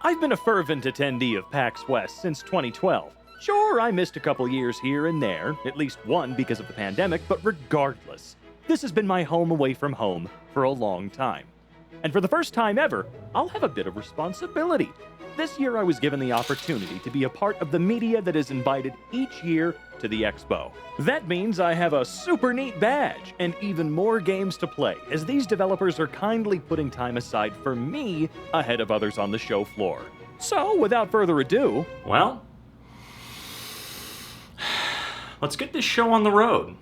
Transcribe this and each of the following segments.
I've been a fervent attendee of PAX West since 2012. Sure, I missed a couple years here and there, at least one because of the pandemic, but regardless, this has been my home away from home for a long time. And for the first time ever, I'll have a bit of responsibility. This year I was given the opportunity to be a part of the media that is invited each year to the expo. That means I have a super neat badge and even more games to play, as these developers are kindly putting time aside for me ahead of others on the show floor. So, without further ado, well, let's get this show on the road.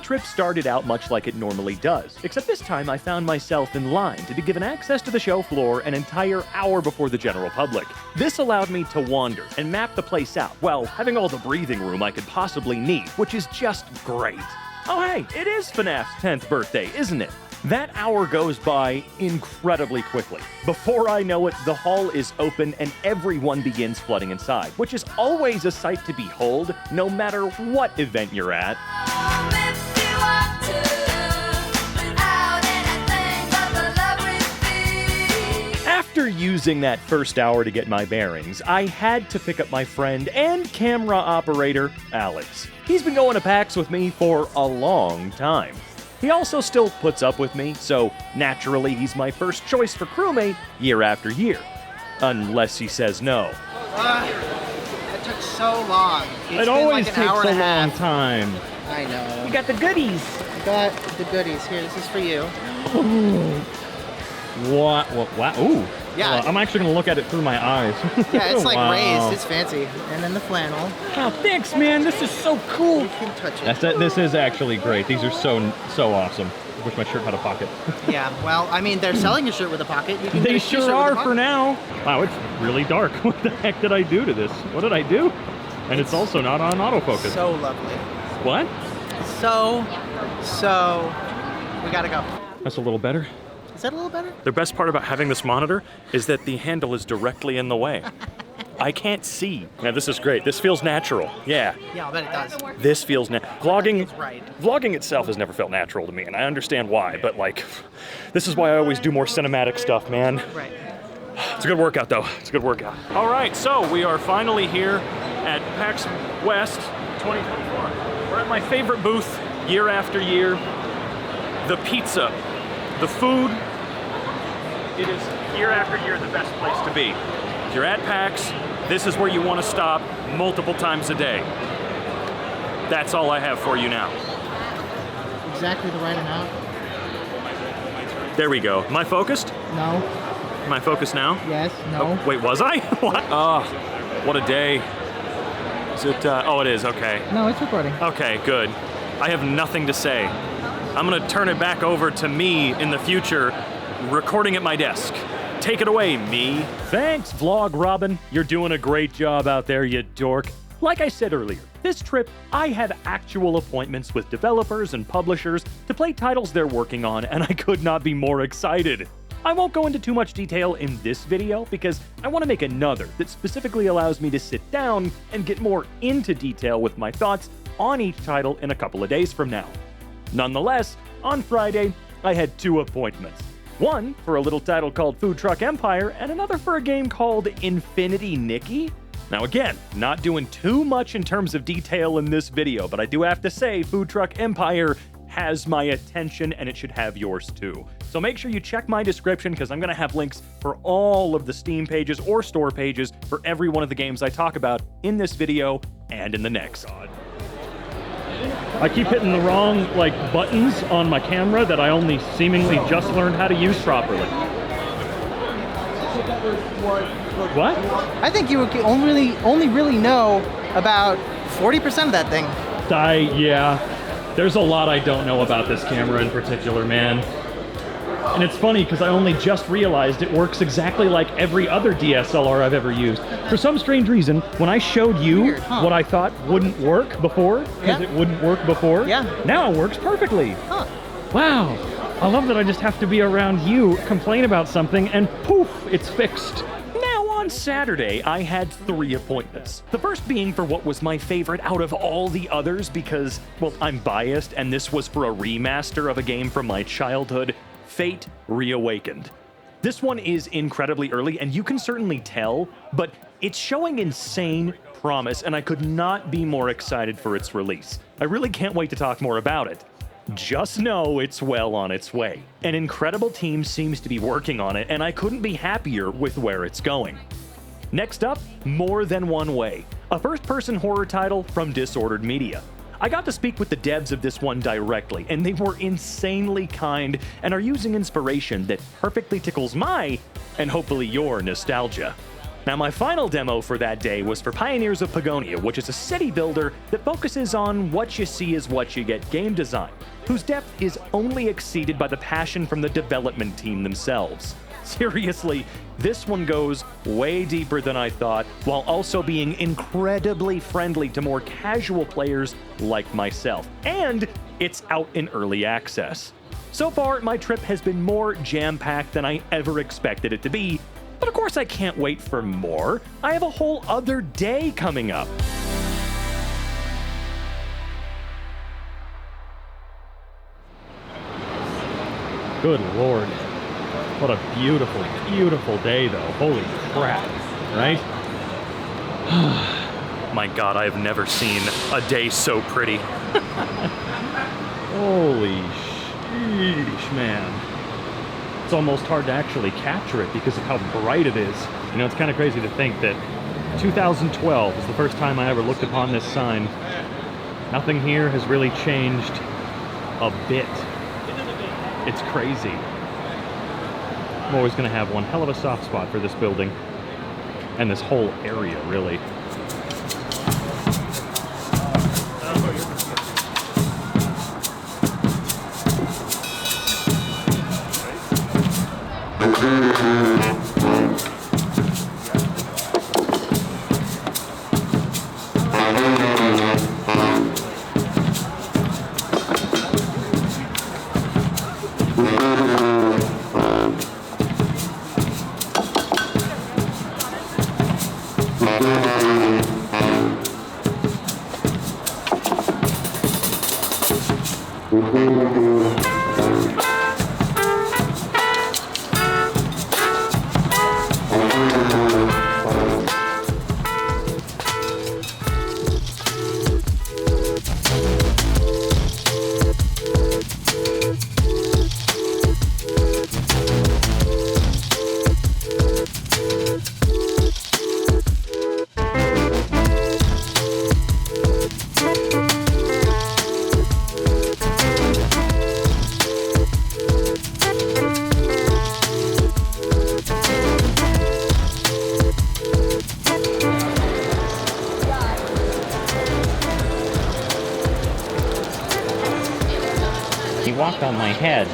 Trip started out much like it normally does, except this time I found myself in line to be given access to the show floor an entire hour before the general public. This allowed me to wander and map the place out, while having all the breathing room I could possibly need, which is just great. Oh hey, it is FNAF's 10th birthday, isn't it? That hour goes by incredibly quickly. Before I know it, the hall is open and everyone begins flooding inside, which is always a sight to behold, no matter what event you're at. After using that first hour to get my bearings, I had to pick up my friend and camera operator, Aleks. He's been going to PAX with me for a long time. He also still puts up with me, so naturally he's my first choice for crewmate year after year. Unless he says no. It took so long. It always takes a long time. I know. You got the goodies. You got the goodies. Here, this is for you. What? Ooh. Yeah. I'm actually going to look at it through my eyes. Yeah, it's like wow. raised. It's fancy. And then the flannel. Oh, thanks, man. This is so cool. You can touch it. That's it. This is actually great. These are so awesome. I wish my shirt had a pocket. Yeah, well, I mean, they're selling a shirt with a pocket. You can They get a sure t-shirt are with a for now. Wow, it's really dark. What the heck did I do to this? What did I do? And it's also not on autofocus. So lovely. What? So, we gotta go. That's a little better. Is that a little better? The best part about having this monitor is that the handle is directly in the way. I can't see. Yeah, this is great. This feels natural. Yeah. Yeah, I'll bet it does. This feels vlogging. Right. Vlogging itself has never felt natural to me, and I understand why. But like, this is why I always do more cinematic stuff, man. Right. It's a good workout, though. It's a good workout. All right, so we are finally here at PAX West 2024. We're at my favorite booth year after year. The pizza, the food. It is year after year the best place to be. If you're at PAX, this is where you want to stop multiple times a day. That's all I have for you now. Exactly the right amount. There we go. Am I focused? No. Am I focused now? Yes. No. Oh, wait, was I? What? Oh, what a day. Is it, oh, it is, okay. No, it's recording. Okay, good. I have nothing to say. I'm gonna turn it back over to me in the future, recording at my desk. Take it away, me. Thanks, Vlog Robin. You're doing a great job out there, you dork. Like I said earlier, this trip, I have actual appointments with developers and publishers to play titles they're working on, and I could not be more excited. I won't go into too much detail in this video because I want to make another that specifically allows me to sit down and get more into detail with my thoughts on each title in a couple of days from now. Nonetheless, on Friday, I had two appointments. One for a little title called Food Truck Empire, and another for a game called Infinity Nikki. Now again, not doing too much in terms of detail in this video, but I do have to say Food Truck Empire has my attention and it should have yours too. So make sure you check my description because I'm going to have links for all of the Steam pages or store pages for every one of the games I talk about in this video and in the next. I keep hitting the wrong buttons on my camera that I only seemingly just learned how to use properly. What? I think you only really know about 40% of that thing. Yeah. There's a lot I don't know about this camera in particular, man. And it's funny because I only just realized it works exactly like every other DSLR I've ever used. For some strange reason, when I showed you Weird, huh? what I thought wouldn't work before, because Yeah. it wouldn't work before, Yeah. now it works perfectly. Huh. Wow. I love that I just have to be around you, complain about something, and poof, it's fixed. Now, on Saturday, I had 3 appointments. The first being for what was my favorite out of all the others because, well, I'm biased, and this was for a remaster of a game from my childhood, Fate Reawakened. This one is incredibly early, and you can certainly tell, but it's showing insane promise, and I could not be more excited for its release. I really can't wait to talk more about it. Just know it's well on its way. An incredible team seems to be working on it, and I couldn't be happier with where it's going. Next up, More Than One Way, a first-person horror title from Disordered Media. I got to speak with the devs of this one directly, and they were insanely kind and are using inspiration that perfectly tickles my, and hopefully your, nostalgia. Now, my final demo for that day was for Pioneers of Pagonia, which is a city builder that focuses on what you see is what you get game design, whose depth is only exceeded by the passion from the development team themselves. Seriously, this one goes way deeper than I thought, while also being incredibly friendly to more casual players like myself. And it's out in early access. So far, my trip has been more jam-packed than I ever expected it to be, but of course I can't wait for more. I have a whole other day coming up. Good Lord. What a beautiful, beautiful day, though. Holy crap, right? My God, I have never seen a day so pretty. Holy sheesh, man. It's almost hard to actually capture it because of how bright it is. You know, it's kind of crazy to think that 2012 is the first time I ever looked upon this sign. Nothing here has really changed a bit. It's crazy. I'm always going to have one hell of a soft spot for this building and this whole area, really. He walked on my head.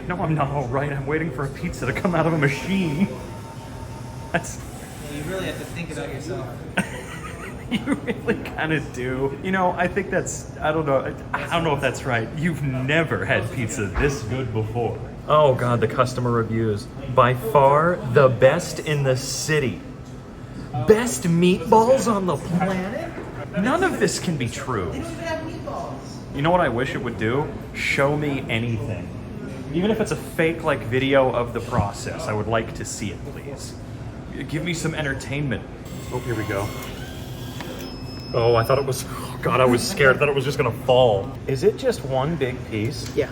No, I'm not all right. I'm waiting for a pizza to come out of a machine. You really have to think about yourself. You really kind of do. You know, I think that's, I don't know if that's right. You've never had pizza this good before. Oh God, the customer reviews. By far the best in the city. Best meatballs on the planet? None of this can be true. They don't even have meatballs. You know what I wish it would do? Show me anything. Even if it's a fake like video of the process, I would like to see it, please. Give me some entertainment. Oh, here we go. Oh, I thought it was, oh God, I was scared. I thought it was just gonna fall. Is it just one big piece? Yeah.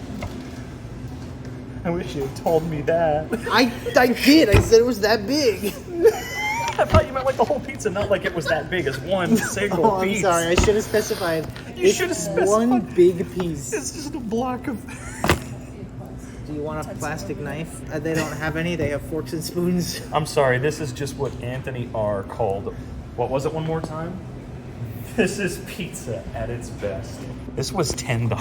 I wish you had told me that. I did. I said it was that big. I thought you meant like the whole pizza, not like it was that big as one single Oh, I'm piece. sorry. I should have specified. You should have specified. One big piece. It's just a block of... Do you want a plastic knife? They don't have any. They have forks and spoons. I'm sorry, this is just what Anthony R. called... What was it one more time? This is pizza at its best. This was $10.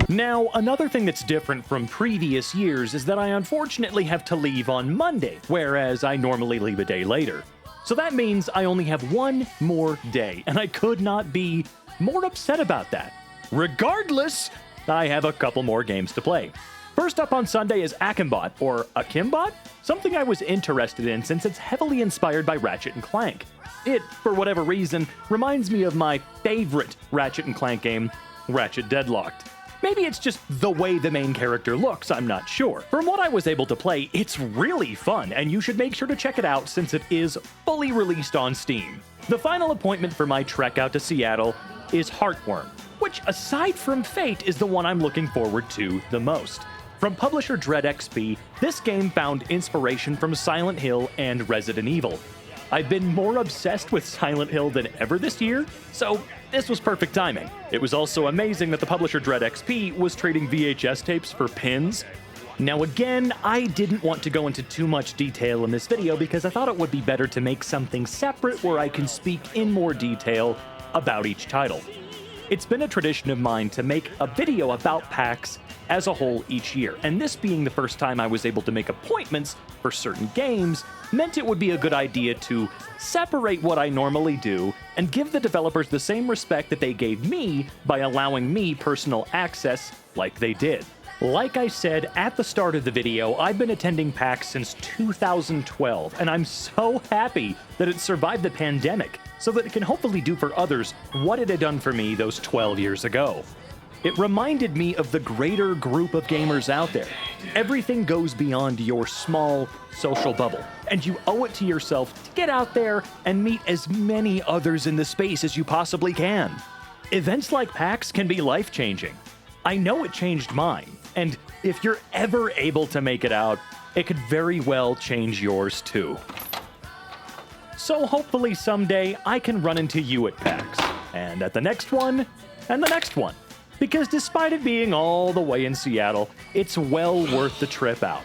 Now, another thing that's different from previous years is that I unfortunately have to leave on Monday, whereas I normally leave a day later. So that means I only have one more day, and I could not be more upset about that. Regardless, I have a couple more games to play. First up on Sunday is Akimbot, or Akimbot? Something I was interested in since it's heavily inspired by Ratchet & Clank. It, for whatever reason, reminds me of my favorite Ratchet & Clank game, Ratchet Deadlocked. Maybe it's just the way the main character looks, I'm not sure. From what I was able to play, it's really fun, and you should make sure to check it out since it is fully released on Steam. The final appointment for my trek out to Seattle is Heartworm, which aside from Fate is the one I'm looking forward to the most. From publisher Dread XP, this game found inspiration from Silent Hill and Resident Evil. I've been more obsessed with Silent Hill than ever this year, so this was perfect timing. It was also amazing that the publisher Dread XP was trading VHS tapes for pins. Now again, I didn't want to go into too much detail in this video because I thought it would be better to make something separate where I can speak in more detail about each title. It's been a tradition of mine to make a video about PAX as a whole each year, and this being the first time I was able to make appointments for certain games meant it would be a good idea to separate what I normally do and give the developers the same respect that they gave me by allowing me personal access like they did. Like I said at the start of the video, I've been attending PAX since 2012, and I'm so happy that it survived the pandemic so that it can hopefully do for others what it had done for me those 12 years ago. It reminded me of the greater group of gamers out there. Everything goes beyond your small social bubble, and you owe it to yourself to get out there and meet as many others in the space as you possibly can. Events like PAX can be life-changing. I know it changed mine, and if you're ever able to make it out, it could very well change yours too. So hopefully someday I can run into you at PAX, and at the next one, and the next one. Because despite it being all the way in Seattle, it's well worth the trip out.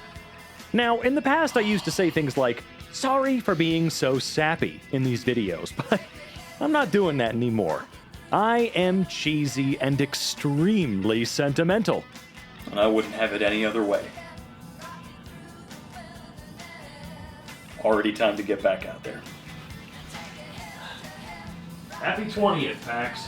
Now, in the past I used to say things like, sorry for being so sappy in these videos, but I'm not doing that anymore. I am cheesy and extremely sentimental. And I wouldn't have it any other way. Already time to get back out there. Happy 20th, PAX.